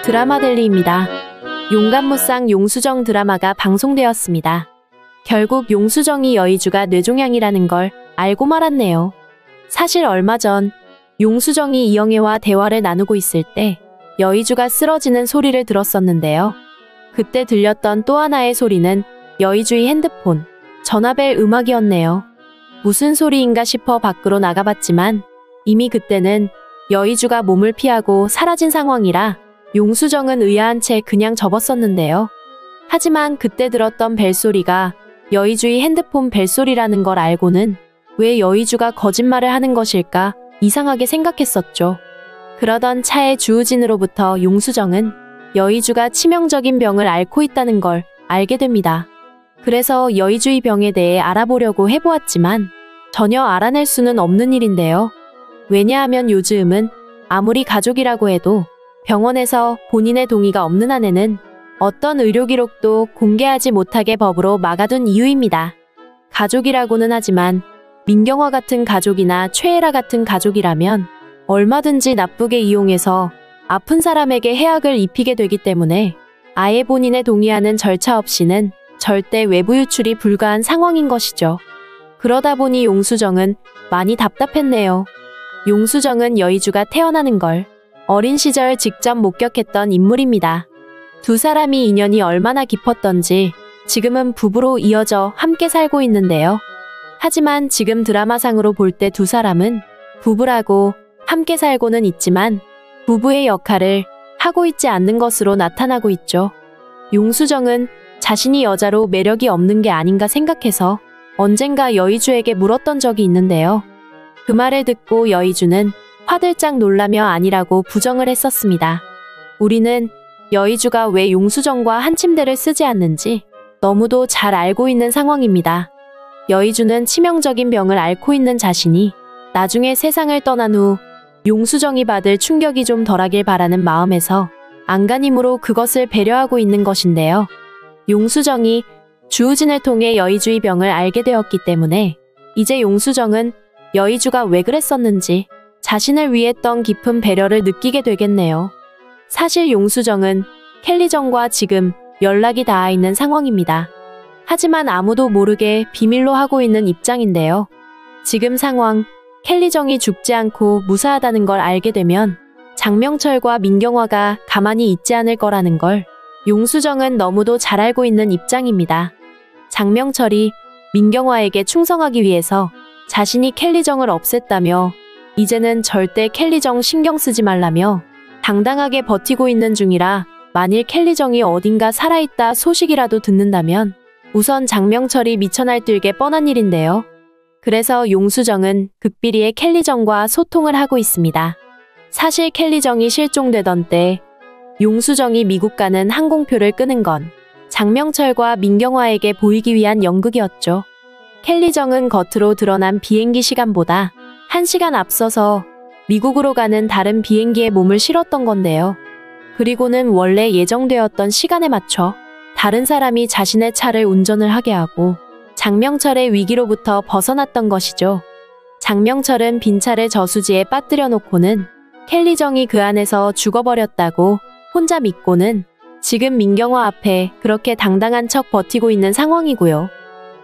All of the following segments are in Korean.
드라마 델리입니다. 용감무쌍 용수정 드라마가 방송되었습니다. 결국 용수정이 여의주가 뇌종양이라는 걸 알고 말았네요. 사실 얼마 전 용수정이 이영애와 대화를 나누고 있을 때 여의주가 쓰러지는 소리를 들었었는데요. 그때 들렸던 또 하나의 소리는 여의주의 핸드폰, 전화벨 음악이었네요. 무슨 소리인가 싶어 밖으로 나가봤지만 이미 그때는 여의주가 몸을 피하고 사라진 상황이라 용수정은 의아한 채 그냥 접었었는데요. 하지만 그때 들었던 벨소리가 여의주의 핸드폰 벨소리라는 걸 알고는 왜 여의주가 거짓말을 하는 것일까 이상하게 생각했었죠. 그러던 차에 주우진으로부터 용수정은 여의주가 치명적인 병을 앓고 있다는 걸 알게 됩니다. 그래서 여의주의 병에 대해 알아보려고 해보았지만 전혀 알아낼 수는 없는 일인데요. 왜냐하면 요즘은 아무리 가족이라고 해도 병원에서 본인의 동의가 없는 한에는 어떤 의료 기록도 공개하지 못하게 법으로 막아둔 이유입니다. 가족이라고는 하지만 민경화 같은 가족이나 최애라 같은 가족이라면 얼마든지 나쁘게 이용해서 아픈 사람에게 해악을 입히게 되기 때문에 아예 본인의 동의하는 절차 없이는 절대 외부 유출이 불가한 상황인 것이죠. 그러다 보니 용수정은 많이 답답했네요. 용수정은 여의주가 태어나는 걸 어린 시절 직접 목격했던 인물입니다. 두 사람이 인연이 얼마나 깊었던지 지금은 부부로 이어져 함께 살고 있는데요. 하지만 지금 드라마상으로 볼 때 두 사람은 부부라고 함께 살고는 있지만 부부의 역할을 하고 있지 않는 것으로 나타나고 있죠. 용수정은 자신이 여자로 매력이 없는 게 아닌가 생각해서 언젠가 여의주에게 물었던 적이 있는데요. 그 말을 듣고 여의주는 화들짝 놀라며 아니라고 부정을 했었습니다. 우리는 여의주가 왜 용수정과 한 침대를 쓰지 않는지 너무도 잘 알고 있는 상황입니다. 여의주는 치명적인 병을 앓고 있는 자신이 나중에 세상을 떠난 후 용수정이 받을 충격이 좀 덜하길 바라는 마음에서 안간힘으로 그것을 배려하고 있는 것인데요. 용수정이 주우진을 통해 여의주의 병을 알게 되었기 때문에 이제 용수정은 여의주가 왜 그랬었는지 자신을 위했던 깊은 배려를 느끼게 되겠네요. 사실 용수정은 켈리정과 지금 연락이 닿아 있는 상황입니다. 하지만 아무도 모르게 비밀로 하고 있는 입장인데요. 지금 상황, 켈리정이 죽지 않고 무사하다는 걸 알게 되면 장명철과 민경화가 가만히 있지 않을 거라는 걸 용수정은 너무도 잘 알고 있는 입장입니다. 장명철이 민경화에게 충성하기 위해서 자신이 켈리정을 없앴다며 이제는 절대 켈리정 신경 쓰지 말라며 당당하게 버티고 있는 중이라 만일 켈리정이 어딘가 살아있다 소식이라도 듣는다면 우선 장명철이 미쳐 날뛰게 뻔한 일인데요. 그래서 용수정은 극비리에 켈리정과 소통을 하고 있습니다. 사실 켈리정이 실종되던 때 용수정이 미국 가는 항공표를 끄는 건 장명철과 민경화에게 보이기 위한 연극이었죠. 켈리정은 겉으로 드러난 비행기 시간보다 1시간 앞서서 미국으로 가는 다른 비행기에 몸을 실었던 건데요. 그리고는 원래 예정되었던 시간에 맞춰 다른 사람이 자신의 차를 운전을 하게 하고 장명철의 위기로부터 벗어났던 것이죠. 장명철은 빈 차를 저수지에 빠뜨려 놓고는 켈리정이 그 안에서 죽어버렸다고 혼자 믿고는 지금 민경화 앞에 그렇게 당당한 척 버티고 있는 상황이고요.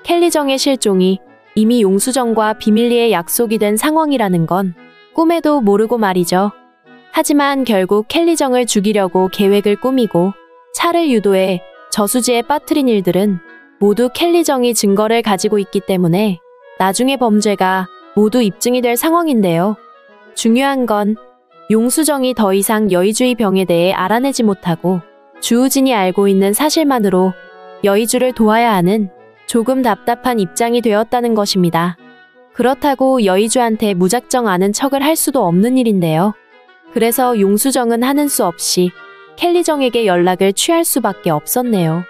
켈리정의 실종이 이미 용수정과 비밀리에 약속이 된 상황이라는 건 꿈에도 모르고 말이죠. 하지만 결국 켈리정을 죽이려고 계획을 꾸미고 차를 유도해 저수지에 빠뜨린 일들은 모두 켈리정이 증거를 가지고 있기 때문에 나중에 범죄가 모두 입증이 될 상황인데요. 중요한 건 용수정이 더 이상 여의주의 병에 대해 알아내지 못하고 주우진이 알고 있는 사실만으로 여의주를 도와야 하는 조금 답답한 입장이 되었다는 것입니다. 그렇다고 여의주한테 무작정 아는 척을 할 수도 없는 일인데요. 그래서 용수정은 하는 수 없이 켈리정에게 연락을 취할 수밖에 없었네요.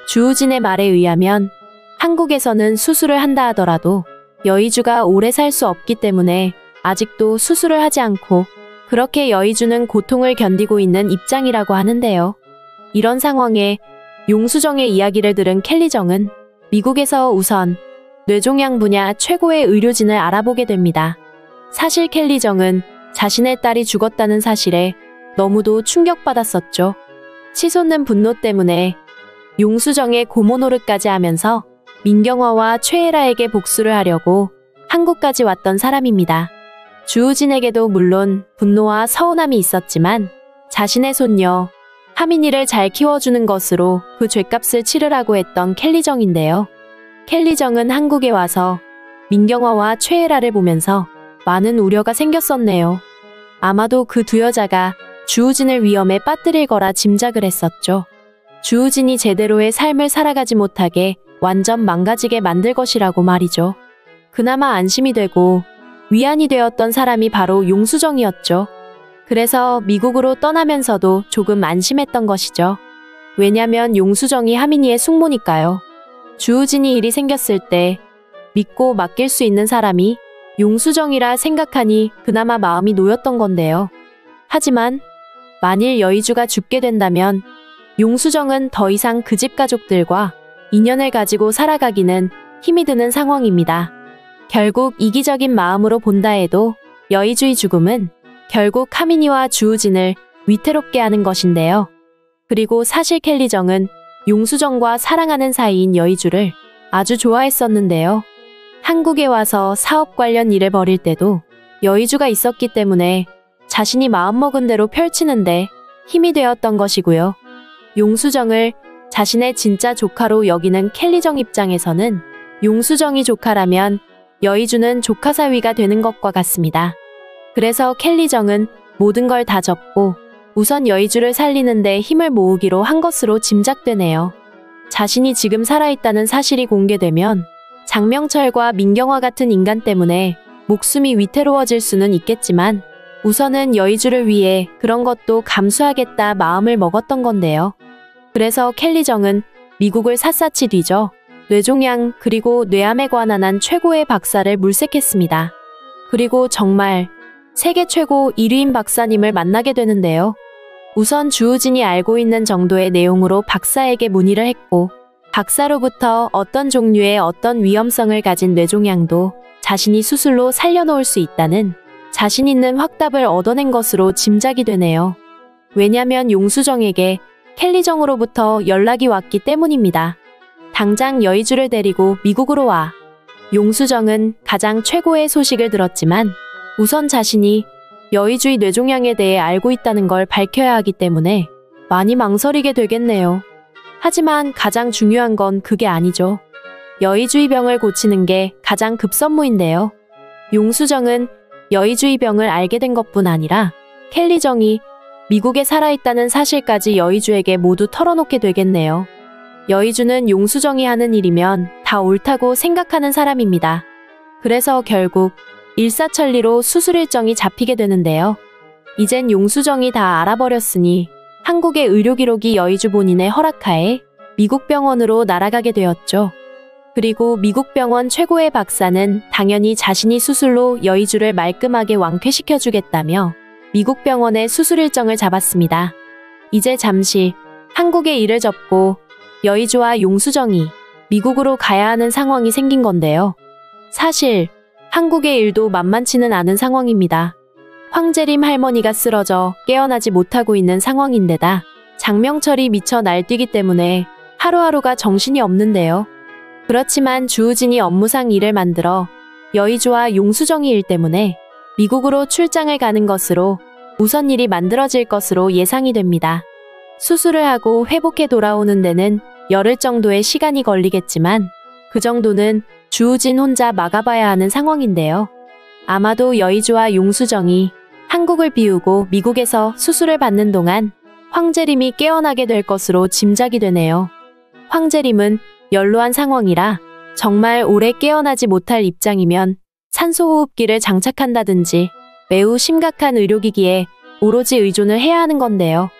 주우진의 말에 의하면 한국에서는 수술을 한다 하더라도 여의주가 오래 살 수 없기 때문에 아직도 수술을 하지 않고 그렇게 여의주는 고통을 견디고 있는 입장이라고 하는데요. 이런 상황에 용수정의 이야기를 들은 켈리정은 미국에서 우선 뇌종양 분야 최고의 의료진을 알아보게 됩니다. 사실 켈리정은 자신의 딸이 죽었다는 사실에 너무도 충격받았었죠. 치솟는 분노 때문에 용수정의 고모 노릇까지 하면서 민경화와 최애라에게 복수를 하려고 한국까지 왔던 사람입니다. 주우진에게도 물론 분노와 서운함이 있었지만 자신의 손녀 하민이를 잘 키워주는 것으로 그 죗값을 치르라고 했던 켈리정인데요. 켈리정은 한국에 와서 민경화와 최애라를 보면서 많은 우려가 생겼었네요. 아마도 그 두 여자가 주우진을 위험에 빠뜨릴 거라 짐작을 했었죠. 주우진이 제대로의 삶을 살아가지 못하게 완전 망가지게 만들 것이라고 말이죠. 그나마 안심이 되고 위안이 되었던 사람이 바로 용수정이었죠. 그래서 미국으로 떠나면서도 조금 안심했던 것이죠. 왜냐면 용수정이 하민이의 숙모니까요. 주우진이 일이 생겼을 때 믿고 맡길 수 있는 사람이 용수정이라 생각하니 그나마 마음이 놓였던 건데요. 하지만 만일 여의주가 죽게 된다면 용수정은 더 이상 그 집 가족들과 인연을 가지고 살아가기는 힘이 드는 상황입니다. 결국 이기적인 마음으로 본다 해도 여의주의 죽음은 결국 하민이와 주우진을 위태롭게 하는 것인데요. 그리고 사실 켈리정은 용수정과 사랑하는 사이인 여의주를 아주 좋아했었는데요. 한국에 와서 사업 관련 일을 벌일 때도 여의주가 있었기 때문에 자신이 마음먹은 대로 펼치는데 힘이 되었던 것이고요. 용수정을 자신의 진짜 조카로 여기는 켈리정 입장에서는 용수정이 조카라면 여의주는 조카 사위가 되는 것과 같습니다. 그래서 켈리정은 모든 걸 다 접고 우선 여의주를 살리는데 힘을 모으기로 한 것으로 짐작되네요. 자신이 지금 살아있다는 사실이 공개되면 장명철과 민경화 같은 인간 때문에 목숨이 위태로워질 수는 있겠지만 우선은 여의주를 위해 그런 것도 감수하겠다 마음을 먹었던 건데요. 그래서 켈리정은 미국을 샅샅이 뒤져 뇌종양 그리고 뇌암에 관한 최고의 박사를 물색했습니다. 그리고 정말 세계 최고 1위인 박사님을 만나게 되는데요. 우선 주우진이 알고 있는 정도의 내용으로 박사에게 문의를 했고 박사로부터 어떤 종류의 어떤 위험성을 가진 뇌종양도 자신이 수술로 살려놓을 수 있다는 자신 있는 확답을 얻어낸 것으로 짐작이 되네요. 왜냐면 용수정에게 켈리정으로부터 연락이 왔기 때문입니다. 당장 여의주를 데리고 미국으로 와. 용수정은 가장 최고의 소식을 들었지만 우선 자신이 여의주의 뇌종양에 대해 알고 있다는 걸 밝혀야 하기 때문에 많이 망설이게 되겠네요. 하지만 가장 중요한 건 그게 아니죠. 여의주의 병을 고치는 게 가장 급선무인데요. 용수정은 여의주의 병을 알게 된 것뿐 아니라 켈리정이 미국에 살아있다는 사실까지 여의주에게 모두 털어놓게 되겠네요. 여의주는 용수정이 하는 일이면 다 옳다고 생각하는 사람입니다. 그래서 결국 일사천리로 수술 일정이 잡히게 되는데요. 이젠 용수정이 다 알아버렸으니 한국의 의료기록이 여의주 본인의 허락하에 미국 병원으로 날아가게 되었죠. 그리고 미국 병원 최고의 박사는 당연히 자신이 수술로 여의주를 말끔하게 완쾌시켜주겠다며 미국 병원의 수술 일정을 잡았습니다. 이제 잠시 한국의 일을 접고 여의주와 용수정이 미국으로 가야 하는 상황이 생긴 건데요. 사실 한국의 일도 만만치는 않은 상황입니다. 황재림 할머니가 쓰러져 깨어나지 못하고 있는 상황인데다 장명철이 미쳐 날뛰기 때문에 하루하루가 정신이 없는데요. 그렇지만 주우진이 업무상 일을 만들어 여의주와 용수정이 일 때문에 미국으로 출장을 가는 것으로 우선 일이 만들어질 것으로 예상이 됩니다. 수술을 하고 회복해 돌아오는 데는 열흘 정도의 시간이 걸리겠지만 그 정도는 주우진 혼자 막아봐야 하는 상황인데요. 아마도 여의주와 용수정이 한국을 비우고 미국에서 수술을 받는 동안 황재림이 깨어나게 될 것으로 짐작이 되네요. 황재림은 연로한 상황이라 정말 오래 깨어나지 못할 입장이면 산소호흡기를 장착한다든지 매우 심각한 의료기기에 오로지 의존을 해야 하는 건데요.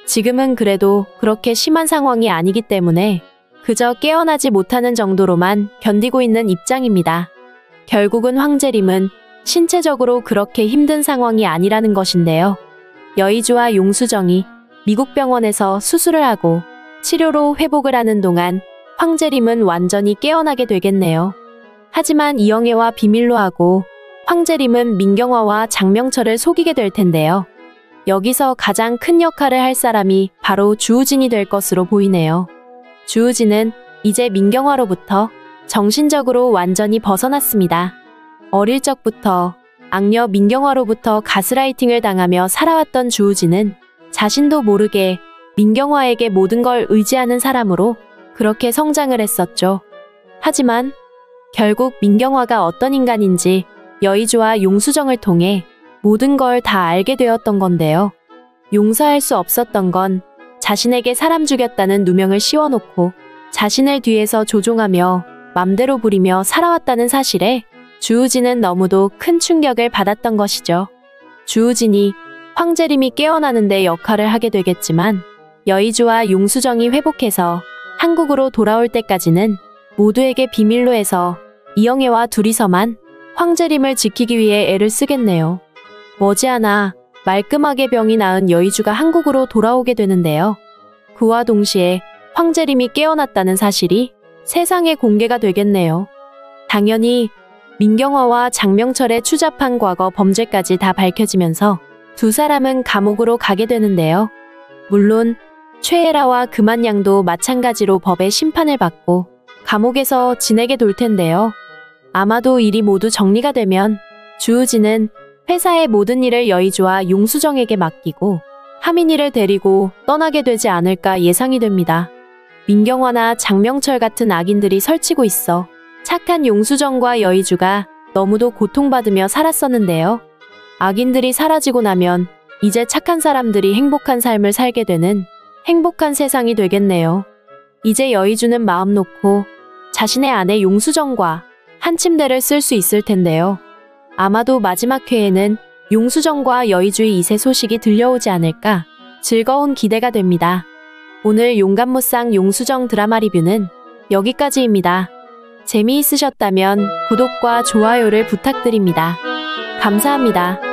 지금은 그래도 그렇게 심한 상황이 아니기 때문에 그저 깨어나지 못하는 정도로만 견디고 있는 입장입니다. 결국은 황재림은 신체적으로 그렇게 힘든 상황이 아니라는 것인데요. 여의주와 용수정이 미국 병원에서 수술을 하고 치료로 회복을 하는 동안 황재림은 완전히 깨어나게 되겠네요. 하지만 이영애와 비밀로 하고 황재림은 민경화와 장명철을 속이게 될 텐데요. 여기서 가장 큰 역할을 할 사람이 바로 주우진이 될 것으로 보이네요. 주우진은 이제 민경화로부터 정신적으로 완전히 벗어났습니다. 어릴 적부터 악녀 민경화로부터 가스라이팅을 당하며 살아왔던 주우진은 자신도 모르게 민경화에게 모든 걸 의지하는 사람으로 그렇게 성장을 했었죠. 하지만 결국 민경화가 어떤 인간인지 여의주와 용수정을 통해 모든 걸 다 알게 되었던 건데요. 용서할 수 없었던 건 자신에게 사람 죽였다는 누명을 씌워놓고 자신을 뒤에서 조종하며 맘대로 부리며 살아왔다는 사실에 주우진은 너무도 큰 충격을 받았던 것이죠. 주우진이 황재림이 깨어나는데 역할을 하게 되겠지만 여의주와 용수정이 회복해서 한국으로 돌아올 때까지는 모두에게 비밀로 해서 이영애와 둘이서만 황재림을 지키기 위해 애를 쓰겠네요. 머지않아 말끔하게 병이 나은 여의주가 한국으로 돌아오게 되는데요. 그와 동시에 황재림이 깨어났다는 사실이 세상에 공개가 되겠네요. 당연히 민경화와 장명철의 추잡한 과거 범죄까지 다 밝혀지면서 두 사람은 감옥으로 가게 되는데요. 물론 최애라와 금한양도 마찬가지로 법의 심판을 받고 감옥에서 지내게 될 텐데요. 아마도 일이 모두 정리가 되면 주우진은 회사의 모든 일을 여의주와 용수정에게 맡기고 하민이를 데리고 떠나게 되지 않을까 예상이 됩니다. 민경화나 장명철 같은 악인들이 설치고 있어 착한 용수정과 여의주가 너무도 고통받으며 살았었는데요. 악인들이 사라지고 나면 이제 착한 사람들이 행복한 삶을 살게 되는 행복한 세상이 되겠네요. 이제 여의주는 마음 놓고 자신의 아내 용수정과 한 침대를 쓸 수 있을 텐데요. 아마도 마지막 회에는 용수정과 여의주의 이세 소식이 들려오지 않을까 즐거운 기대가 됩니다. 오늘 용감무쌍 용수정 드라마 리뷰는 여기까지입니다. 재미있으셨다면 구독과 좋아요를 부탁드립니다. 감사합니다.